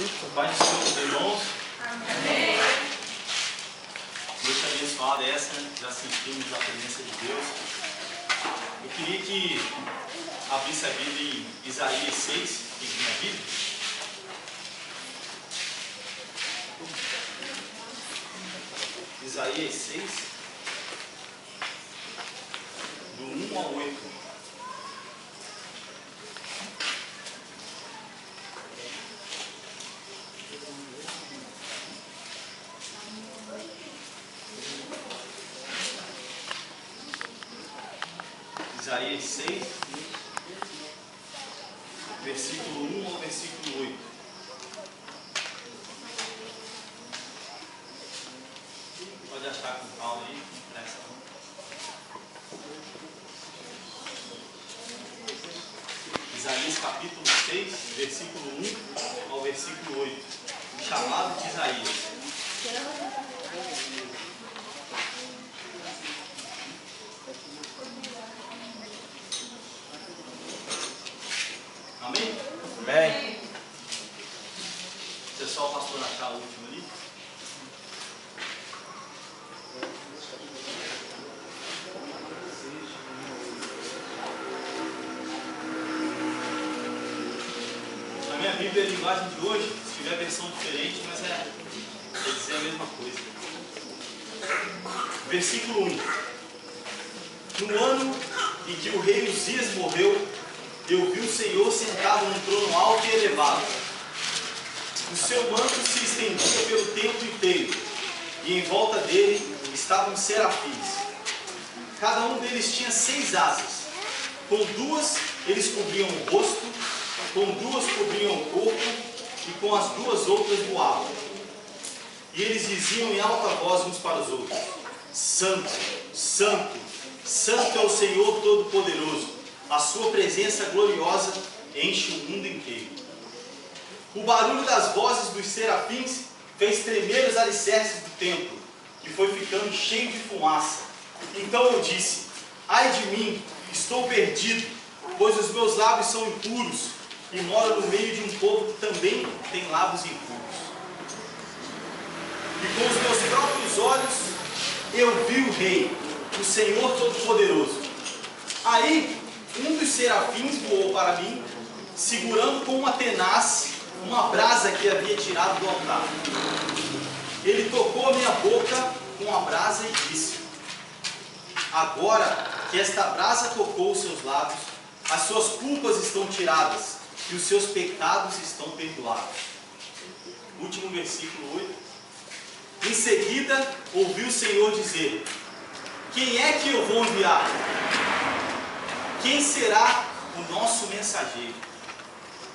Pai do Senhor, meus irmãos. Amém. Noite abençoada essa, já sentimos a presença de Deus. Eu queria que abrisse a Bíblia em Isaías 6, que tem a Bíblia. Isaías 6, do 1 ao 8. Isaías 6, versículo 1 ao versículo 8. Pode achar com calma aí, não presta não. Isaías capítulo 6, versículo 1 ao versículo 8. O chamado de Isaías. Amém? Amém. Deixa só o pastor achar o último ali. Na minha Bíblia, a linguagem de hoje, se tiver versão diferente, mas quer dizer a mesma coisa. Versículo 1. No ano em que o rei Uzias morreu, eu vi o Senhor sentado num trono alto e elevado. O seu manto se estendia pelo templo inteiro, e em volta dele estavam serafins. Cada um deles tinha 6 asas. Com 2 eles cobriam o rosto, com 2 cobriam o corpo, e com as 2 outras voavam. E eles diziam em alta voz uns para os outros: Santo, Santo, Santo é o Senhor Todo-Poderoso. A sua presença gloriosa enche o mundo inteiro. O barulho das vozes dos serafins fez tremer os alicerces do templo, que foi ficando cheio de fumaça. Então eu disse: ai de mim, estou perdido, pois os meus lábios são impuros, e moro no meio de um povo que também tem lábios impuros. E com os meus próprios olhos eu vi o Rei, o Senhor Todo-Poderoso. Aí um dos serafins voou para mim, segurando com uma tenaz uma brasa que havia tirado do altar. Ele tocou a minha boca com a brasa e disse: agora que esta brasa tocou os seus lábios, as suas culpas estão tiradas e os seus pecados estão perdoados. Último versículo 8. Em seguida ouvi o Senhor dizer: quem é que eu vou enviar? Quem será o nosso mensageiro?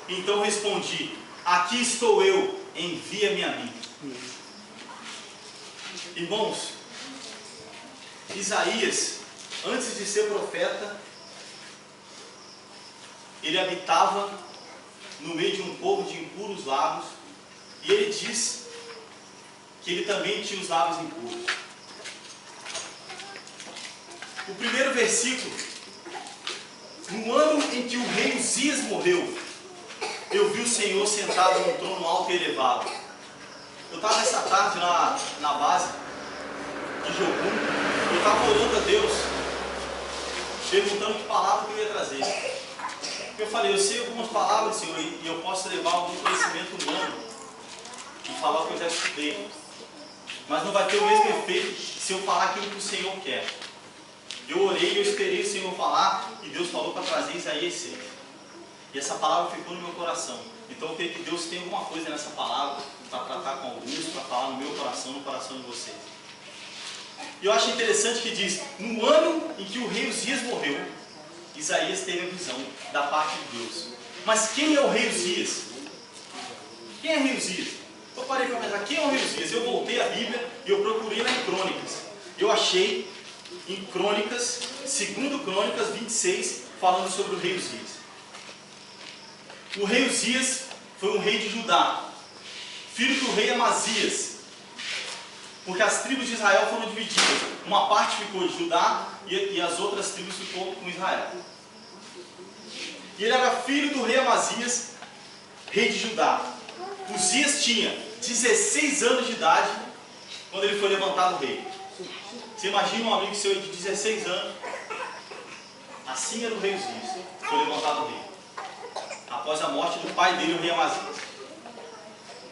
Então respondi: aqui estou eu, envia-me a mim. Irmãos, Isaías, antes de ser profeta, ele habitava no meio de um povo de impuros lábios, e ele diz que ele também tinha os lábios impuros. O primeiro versículo: no ano em que o rei Uzias morreu, eu vi o Senhor sentado num trono alto e elevado. Eu estava essa tarde na base de Jogum, eu estava orando a Deus, perguntando que palavra que eu ia trazer. Eu falei: eu sei algumas palavras, Senhor, e eu posso levar algum conhecimento humano e falar o que eu já estudei, mas não vai ter o mesmo efeito se eu falar aquilo que o Senhor quer. Eu orei, eu esperei o Senhor falar, e Deus falou para trazer Isaías 6. E essa palavra ficou no meu coração. Então eu creio que Deus tem alguma coisa nessa palavra para tratar com alguns, para falar no meu coração, no coração de vocês. E eu acho interessante que diz: no ano em que o rei Uzias morreu, Isaías teve a visão da parte de Deus. Mas quem é o rei Uzias? Quem é o rei Uzias? Eu parei para pensar: quem é o rei Uzias? Eu voltei à Bíblia e eu procurei lá em Crônicas. Eu achei em Crônicas, 2 Crônicas 26, falando sobre o rei Uzias. O rei Uzias foi um rei de Judá, filho do rei Amazias, porque as tribos de Israel foram divididas. Uma parte ficou de Judá e as outras tribos ficou com Israel. E ele era filho do rei Amazias, rei de Judá. Uzias tinha 16 anos de idade quando ele foi levantado rei. Você imagina um amigo seu de 16 anos, assim era o rei Uzias, foi levantado rei, após a morte do pai dele, o rei Amazias.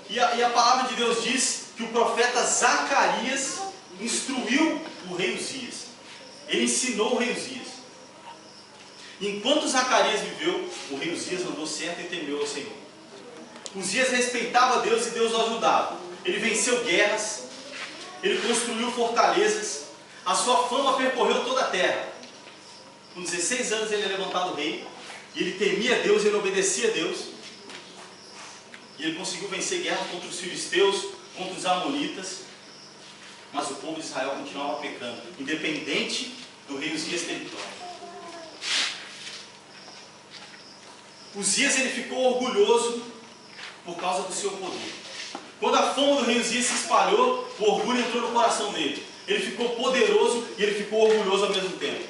E a palavra de Deus diz que o profeta Zacarias instruiu o rei Uzias. Ele ensinou o rei Uzias. Enquanto Zacarias viveu, o rei Uzias andou certo e temeu ao Senhor. Uzias respeitava Deus e Deus o ajudava. Ele venceu guerras, ele construiu fortalezas, a sua fama percorreu toda a terra. Com 16 anos ele é levantado rei, e ele temia Deus, ele obedecia a Deus. E ele conseguiu vencer guerra contra os filisteus, contra os amonitas, mas o povo de Israel continuava pecando, independente do rei Uzias ter vitória. Uzias ele ficou orgulhoso por causa do seu poder. Quando a fama do rei Uzias se espalhou, o orgulho entrou no coração dele. Ele ficou poderoso e ele ficou orgulhoso ao mesmo tempo.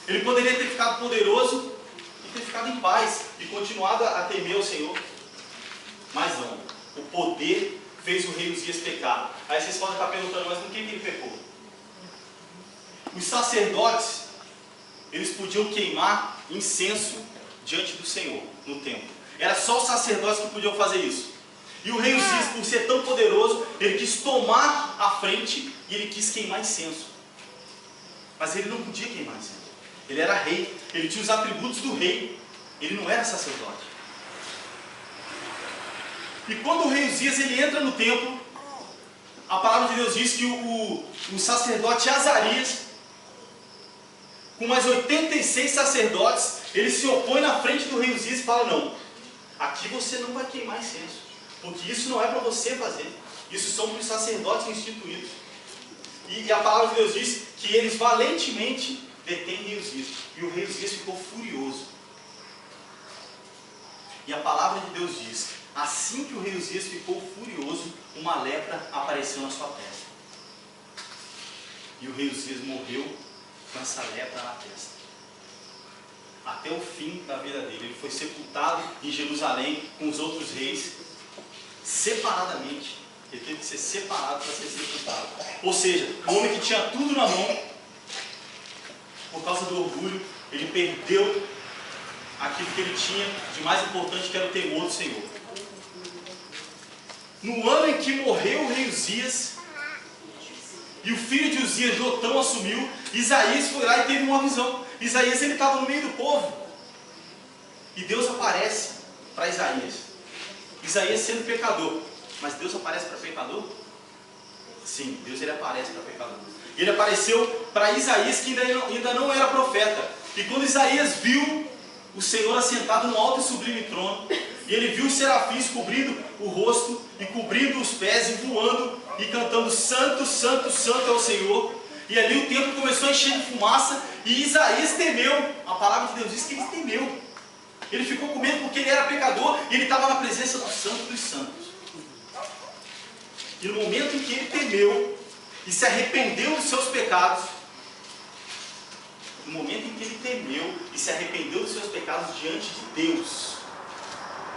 Ele poderia ter ficado poderoso e ter ficado em paz e continuado a temer o Senhor. Mas não. O poder fez o rei Uzias pecar. Aí vocês podem estar perguntando, mas com quem que ele pecou? Os sacerdotes, eles podiam queimar incenso diante do Senhor, no templo. Era só os sacerdotes que podiam fazer isso. E o rei Uzias, por ser tão poderoso, ele quis tomar a frente e ele quis queimar incenso. Mas ele não podia queimar incenso. Ele era rei, ele tinha os atributos do rei. Ele não era sacerdote. E quando o rei Uzias ele entra no templo, a palavra de Deus diz que o sacerdote Azarias, com mais 86 sacerdotes, ele se opõe na frente do rei Uzias e fala: não, aqui você não vai queimar incenso, porque isso não é para você fazer, isso são para os sacerdotes instituídos. E a palavra de Deus diz que eles valentemente detêm o rei Uzias, e o rei Uzias ficou furioso. E a palavra de Deus diz: assim que o rei Uzias ficou furioso, uma lepra apareceu na sua testa. E o rei Uzias morreu com essa lepra na testa. Até o fim da vida dele. Ele foi sepultado em Jerusalém com os outros reis, separadamente. Ele teve que ser separado para ser sepultado. Ou seja, um homem que tinha tudo na mão, por causa do orgulho, ele perdeu aquilo que ele tinha de mais importante, que era o temor do Senhor. No ano em que morreu o rei Uzias, e o filho de Uzias, Jotão, assumiu, Isaías foi lá e teve uma visão. Isaías ele estava no meio do povo, e Deus aparece para Isaías. Isaías sendo pecador, mas Deus aparece para pecador? Sim, Deus ele aparece para pecador. Ele apareceu para Isaías, que ainda não era profeta. E quando Isaías viu o Senhor assentado no alto e sublime trono, e ele viu os serafins cobrindo o rosto e cobrindo os pés e voando e cantando: santo, santo, santo é o Senhor. E ali o templo começou a encher de fumaça e Isaías temeu. A palavra de Deus diz que ele temeu. Ele ficou com medo porque ele era pecador e ele estava na presença do Santo dos Santos. E no momento em que ele temeu e se arrependeu dos seus pecados, no momento em que ele temeu e se arrependeu dos seus pecados diante de Deus,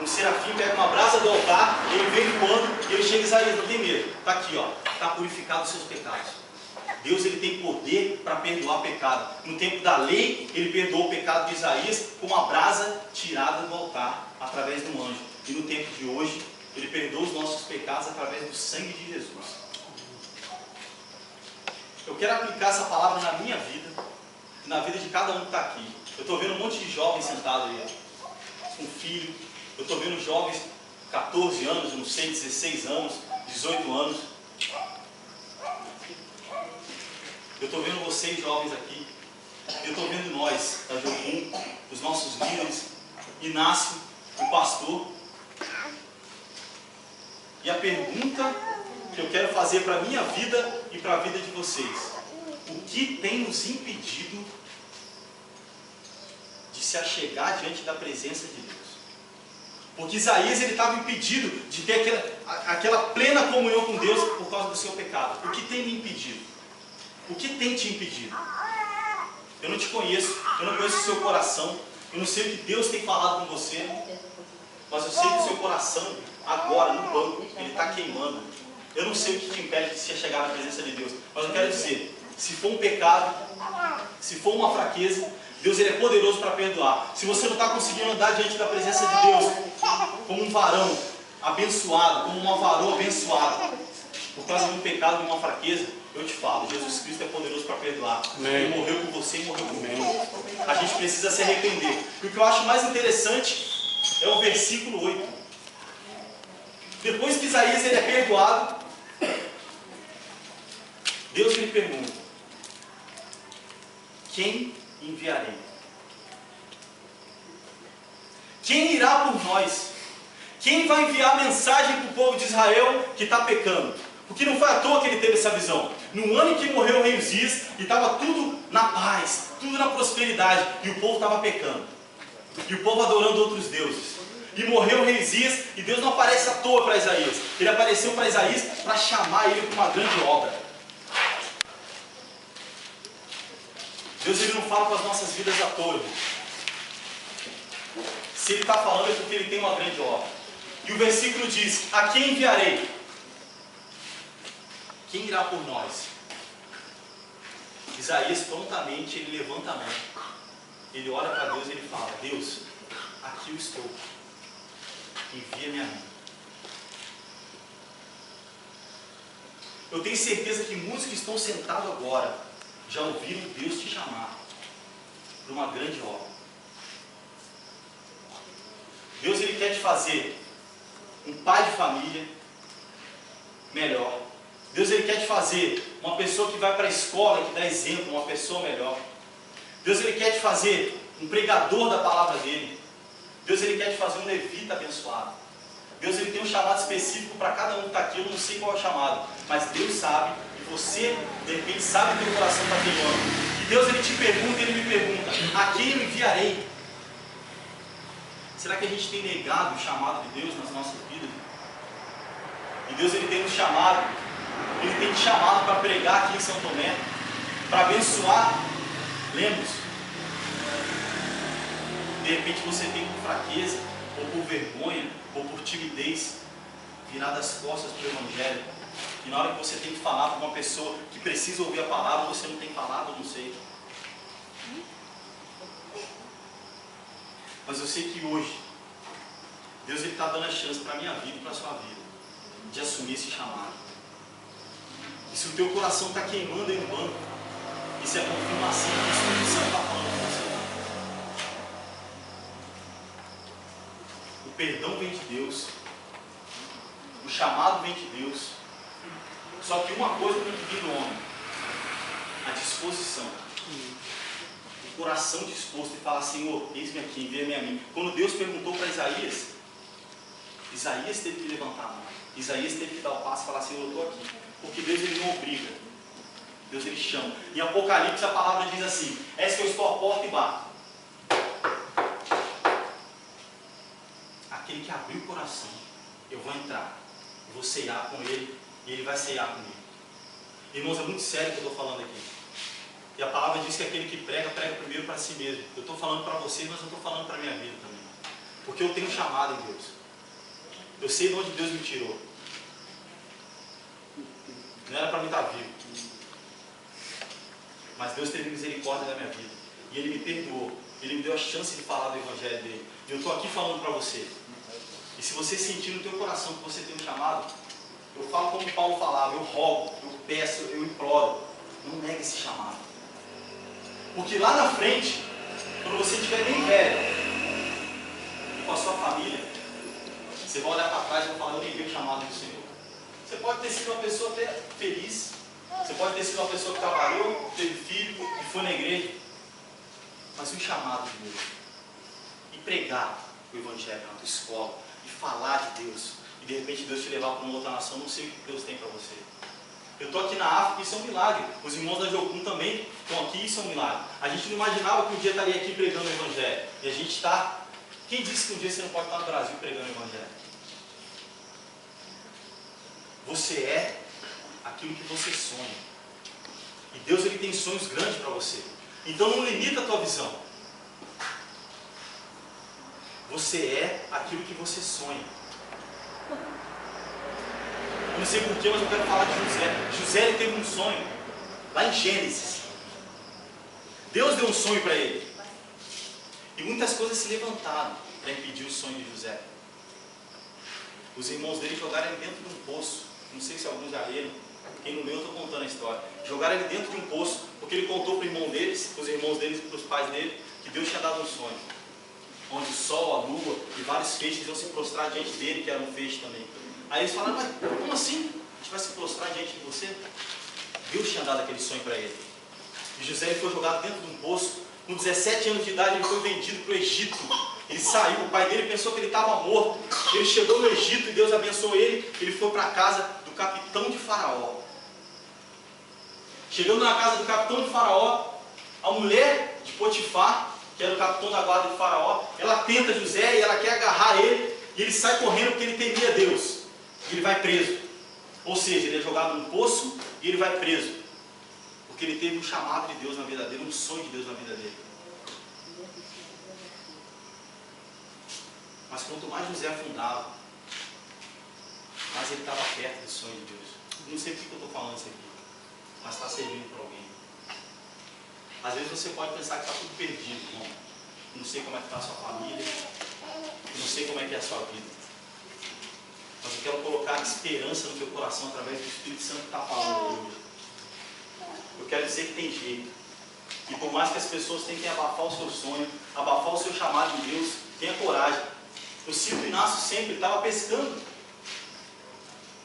um serafim pega uma brasa do altar, ele vem voando e ele chega: Isaías, não tem medo, está aqui, ó, está purificado dos seus pecados. Deus ele tem poder para perdoar pecado. No tempo da lei, ele perdoou o pecado de Isaías com uma brasa tirada do altar, através de um anjo. E no tempo de hoje, ele perdoa os nossos pecados através do sangue de Jesus. Eu quero aplicar essa palavra na minha vida, na vida de cada um que está aqui. Eu estou vendo um monte de jovens sentados aí, com filho. Eu estou vendo jovens, 14 anos, eu não sei, 16 anos, 18 anos. Eu estou vendo vocês jovens aqui. Eu estou vendo nós, da Jocum, os nossos líderes, Inácio, o pastor. E a pergunta que eu quero fazer para a minha vida e para a vida de vocês: o que tem nos impedido de se achegar diante da presença de Deus? Porque Isaías ele estava impedido de ter aquela plena comunhão com Deus por causa do seu pecado. O que tem me impedido? O que tem te impedido? Eu não te conheço, eu não conheço o seu coração, eu não sei o que Deus tem falado com você, mas eu sei que o seu coração agora no banco, ele está queimando. Eu não sei o que te impede de você chegar na presença de Deus, mas eu quero dizer, se for um pecado, se for uma fraqueza, Deus ele é poderoso para perdoar. Se você não está conseguindo andar diante da presença de Deus como um varão abençoado, como uma varoa abençoada, por causa de um pecado e uma fraqueza, eu te falo, Jesus Cristo é poderoso para perdoar. Ele morreu por você e morreu por mim. A gente precisa se arrepender. E o que eu acho mais interessante é o versículo 8. Depois que Isaías ele é perdoado, Deus lhe pergunta: quem enviarei? Quem irá por nós? Quem vai enviar a mensagem para o povo de Israel que está pecando? Porque não foi à toa que ele teve essa visão. No ano em que morreu o rei Uzias, e estava tudo na paz, tudo na prosperidade, e o povo estava pecando. E o povo adorando outros deuses. E morreu o rei Uzias, e Deus não aparece à toa para Isaías. Ele apareceu para Isaías para chamar ele para uma grande obra. Deus ele não fala com as nossas vidas à toa. Se ele está falando é porque ele tem uma grande obra. E o versículo diz: a quem enviarei? Quem irá por nós? Isaías prontamente ele levanta a mão. Ele olha para Deus e ele fala: Deus, aqui eu estou. Envia-me a mim. Eu tenho certeza que muitos que estão sentados agora já ouviram Deus te chamar para uma grande obra. Deus ele quer te fazer um pai de família melhor. Deus ele quer te fazer uma pessoa que vai para a escola, que dá exemplo, uma pessoa melhor. Deus ele quer te fazer um pregador da palavra dele. Deus ele quer te fazer um levita abençoado. Deus ele tem um chamado específico para cada um que está aqui. Eu não sei qual é o chamado, mas Deus sabe, e você de repente sabe que o teu coração está queimando. E Deus ele te pergunta, ele me pergunta: a quem eu enviarei? Será que a gente tem negado o chamado de Deus nas nossas vidas? E Deus ele tem nos chamado, ele tem te chamado para pregar aqui em São Tomé, para abençoar. Lembre-se, de repente você tem por fraqueza, ou por vergonha, ou por timidez, virado as costas para o Evangelho. E na hora que você tem que falar para uma pessoa que precisa ouvir a palavra, você não tem falado, eu não sei. Mas eu sei que hoje, Deus está dando a chance para a minha vida e para a sua vida, de assumir esse chamado. E se o teu coração está queimando aí no banco, isso é confirmação que o Espírito Santo está falando com você. O perdão vem de Deus, o chamado vem de Deus, só que uma coisa tem que vir do homem: a disposição. O coração disposto e falar: Senhor, eis-me aqui, envia-me a mim. Quando Deus perguntou para Isaías, Isaías teve que levantar a mão. Isaías teve que dar o passo e falar: Senhor, eu estou aqui. Porque Deus ele não obriga, Deus ele chama. Em Apocalipse a palavra diz assim: eis que eu estou à porta e bato. Aquele que abrir o coração, eu vou entrar, eu vou ceiar com ele e ele vai ceiar comigo. Irmãos, é muito sério o que eu estou falando aqui. E a palavra diz que aquele que prega, prega primeiro para si mesmo. Eu estou falando para vocês, mas eu estou falando para a minha vida também. Porque eu tenho chamado em Deus. Eu sei de onde Deus me tirou. Não era para mim estar vivo. Mas Deus teve misericórdia da minha vida. E Ele me perdoou. Ele me deu a chance de falar do Evangelho dele. E eu estou aqui falando para você. E se você sentir no teu coração que você tem um chamado, eu falo como Paulo falava: eu rogo, eu peço, eu imploro. Não negue esse chamado. Porque lá na frente, quando você estiver bem velho, e com a sua família, você vai olhar para trás e vai falar: eu neguei o chamado do Senhor. Você pode ter sido uma pessoa até feliz. Você pode ter sido uma pessoa que trabalhou, teve filho, que foi na igreja. Mas um chamado de Deus. E pregar o Evangelho na tua escola. E falar de Deus. E de repente Deus te levar para uma outra nação. Não sei o que Deus tem para você. Eu estou aqui na África e isso é um milagre. Os irmãos da Jocum também estão aqui e isso é um milagre. A gente não imaginava que um dia estaria aqui pregando o Evangelho. E a gente está... Quem disse que um dia você não pode estar no Brasil pregando o Evangelho? Você é aquilo que você sonha. E Deus ele tem sonhos grandes para você. Então não limita a tua visão. Você é aquilo que você sonha. Eu não sei porquê, mas eu quero falar de José. José ele teve um sonho, lá em Gênesis. Deus deu um sonho para ele. E muitas coisas se levantaram para impedir o sonho de José. Os irmãos dele jogaram ele dentro de um poço. Não sei se alguns já leram. Quem não leu, eu estou contando a história. Jogaram ele dentro de um poço, porque ele contou para o irmão deles, para os irmãos deles e para os pais dele, que Deus tinha dado um sonho. Onde o sol, a lua e vários feixes iam se prostrar diante dele, que era um feixe também. Aí eles falaram, mas como assim? A gente vai se prostrar diante de você? Deus tinha dado aquele sonho para ele. E José ele foi jogado dentro de um poço. Com 17 anos de idade ele foi vendido para o Egito. Ele saiu, o pai dele pensou que ele estava morto. Ele chegou no Egito e Deus abençoou ele. Ele foi para a casa do capitão de Faraó. Chegando na casa do capitão de Faraó, a mulher de Potifar, que era o capitão da guarda de Faraó, ela tenta José e ela quer agarrar ele. E ele sai correndo porque ele temia Deus. E ele vai preso. Ou seja, ele é jogado num poço e ele vai preso. Porque ele teve um chamado de Deus na vida dele, um sonho de Deus na vida dele. Mas quanto mais José afundava, mais ele estava perto do sonho de Deus. Não sei por que eu estou falando isso aqui, mas está servindo para alguém. Às vezes você pode pensar que está tudo perdido, irmão. Eu não sei como é que está a sua família, eu não sei como é que é a sua vida. Mas eu quero colocar esperança no teu coração através do Espírito Santo que está falando hoje. Eu quero dizer que tem jeito. E por mais que as pessoas tentem abafar o seu sonho, abafar o seu chamado de Deus, tenha coragem. Eu cito o Inácio sempre, ele estava pescando.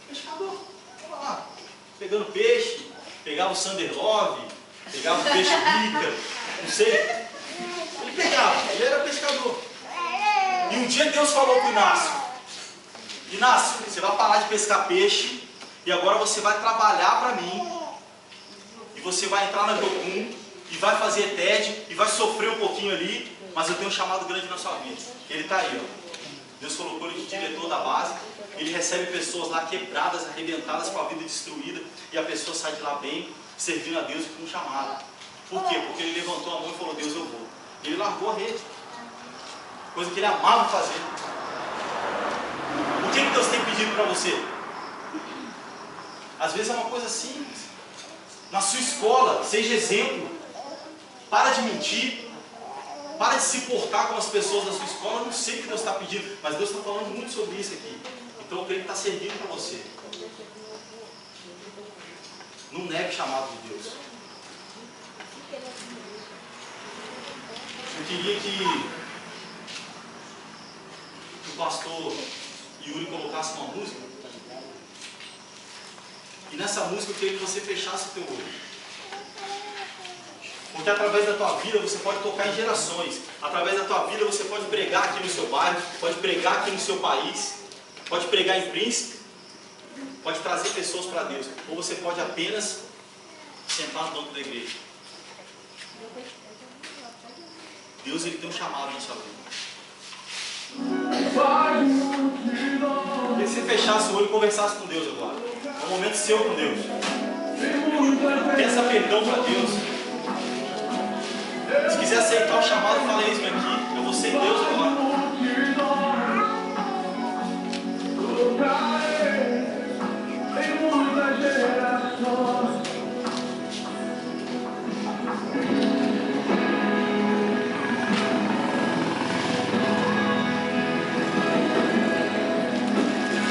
Pescador, estava lá, pegando peixe, pegava o Sander Love, pegava o peixe rica, não sei. Ele pegava, ele era pescador. E um dia Deus falou para o Inácio: Inácio, você vai parar de pescar peixe e agora você vai trabalhar para mim. E você vai entrar na Docum e vai fazer TED e vai sofrer um pouquinho ali, mas eu tenho um chamado grande na sua vida. Ele está aí, ó. Deus colocou ele de diretor da base. Ele recebe pessoas lá quebradas, arrebentadas, com a vida destruída, e a pessoa sai de lá bem, servindo a Deus com um chamado. Por quê? Porque ele levantou a mão e falou: Deus, eu vou. E ele largou a rede, coisa que ele amava fazer. O que Deus tem pedido para você? Às vezes é uma coisa simples. Na sua escola, seja exemplo. Para de mentir. Para de se portar com as pessoas da sua escola. Eu não sei o que Deus está pedindo, mas Deus está falando muito sobre isso aqui. Então eu creio que está servindo para você. Não negue o chamado de Deus. Eu queria que o pastor Yuri colocasse uma música. E nessa música eu queria que você fechasse o teu olho. Porque através da tua vida você pode tocar em gerações. Através da tua vida você pode pregar aqui no seu bairro, pode pregar aqui no seu país, pode pregar em Príncipe, pode trazer pessoas para Deus. Ou você pode apenas sentar no banco da igreja. Deus ele tem um chamado na sua vida. Queria que você fechasse o olho e conversasse com Deus agora. É um momento seu com Deus. Peça perdão para Deus. Se quiser aceitar o chamado, fala isso aqui. Eu vou ser Deus agora.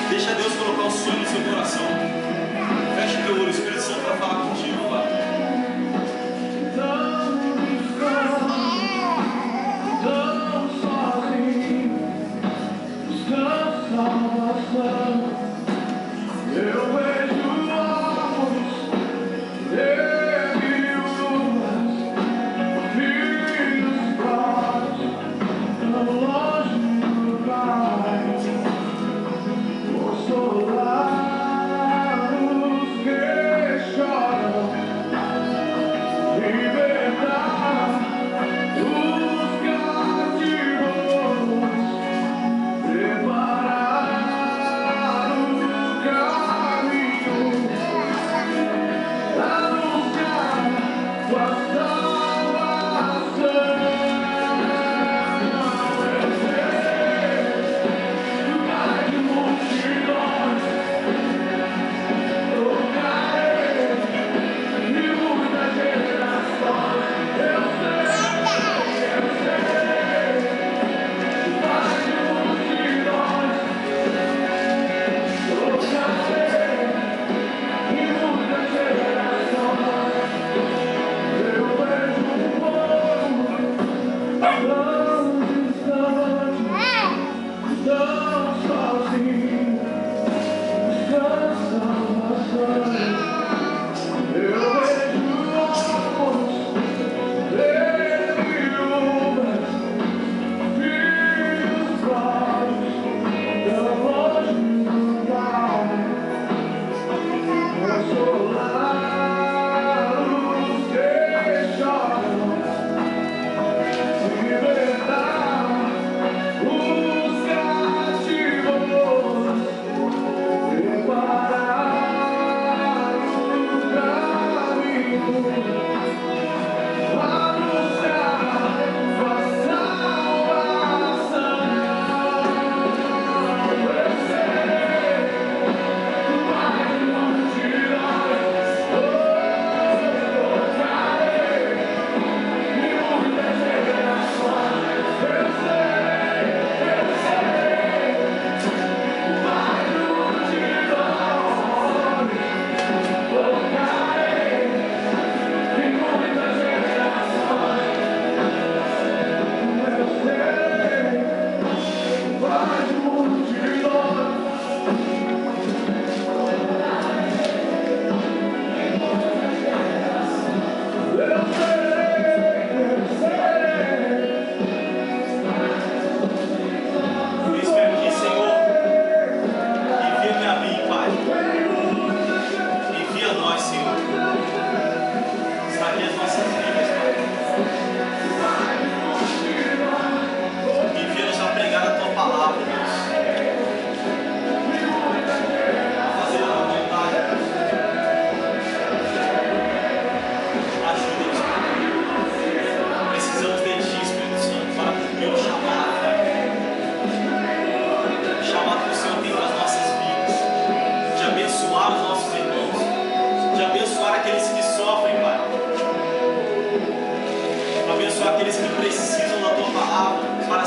Deixa Deus colocar o sonho no seu coração. Fecha o teu olho, o Espírito Santo vai falar contigo, Pai. Salvação.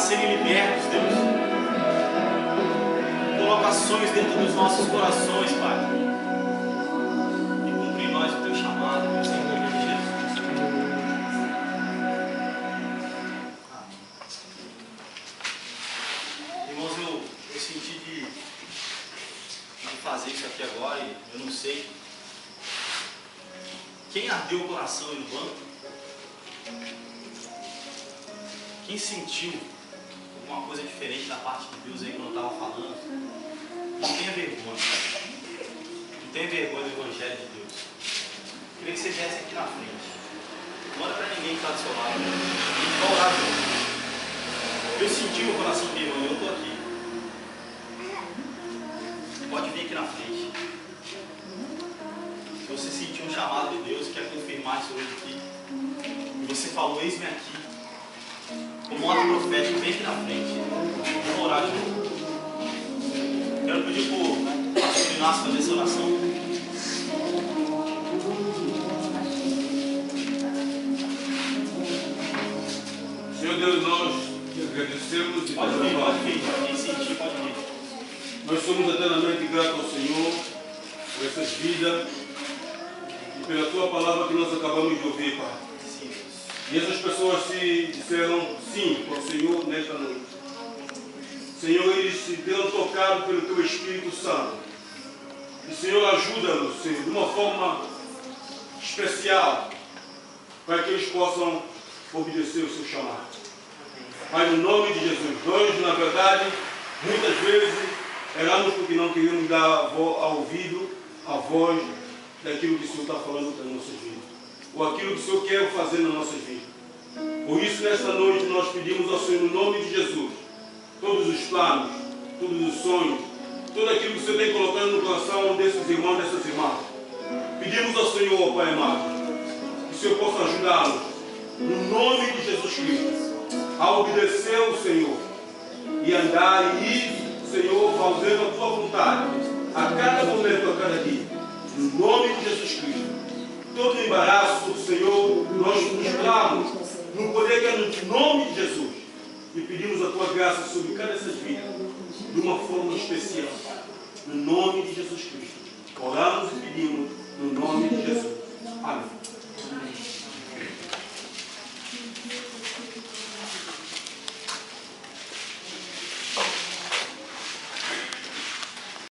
serem libertos, Deus. Coloca sonhos dentro dos nossos corações, Pai. E cumpre em nós o teu chamado, Deus, em nome de Jesus. Amém. Irmãos, eu senti de fazer isso aqui agora e eu não sei. Quem ardeu o coração aí no banco? Quem sentiu alguma coisa diferente da parte de Deus aí quando eu estava falando? Não tenha vergonha. Não tenha vergonha do Evangelho de Deus. Eu queria que você viesse aqui na frente. Não olha para ninguém que está do seu lado. A gente vai orar junto. Eu senti o coração queimando, eu estou aqui. Pode vir aqui na frente. Se você sentiu um chamado de Deus, quer confirmar isso hoje aqui, e você falou, eis-me aqui, como ato profético, vem aqui na frente. Vamos orar junto. Quero pedir para o pastor Inácio fazer essa oração. Senhor Deus, nós te agradecemos e Pode vir. Quem sentir, pode vir. Nós somos eternamente gratos ao Senhor por essas vidas e pela tua palavra que nós acabamos de ouvir, Pai. Sim. E essas pessoas se disseram sim para o Senhor nesta noite. Senhor, eles se deram tocado pelo teu Espírito Santo. E Senhor, ajuda-nos, Senhor, de uma forma especial, para que eles possam obedecer o seu chamado. Pai, no nome de Jesus, nós, na verdade, muitas vezes erramos porque não queríamos dar ao ouvido a voz daquilo que o Senhor está falando para as nossas vidas, ou aquilo que o Senhor quer fazer nas nossas vidas. Por isso, nesta noite, nós pedimos ao Senhor, no nome de Jesus, todos os planos, todos os sonhos, tudo aquilo que o Senhor tem colocado no coração desses irmãos, dessas irmãs. Pedimos ao Senhor, Pai amado, que o Senhor possa ajudá-los, no nome de Jesus Cristo, a obedecer ao Senhor e andar e ir, Senhor, fazendo a tua vontade, a cada momento, a cada dia, no nome de Jesus Cristo. Todo embaraço, Senhor, nós nos clamamos no poder que é no nome de Jesus e pedimos a tua graça sobre cada dessas vidas, de uma forma especial, no nome de Jesus Cristo. Oramos e pedimos no nome de Jesus. Amém.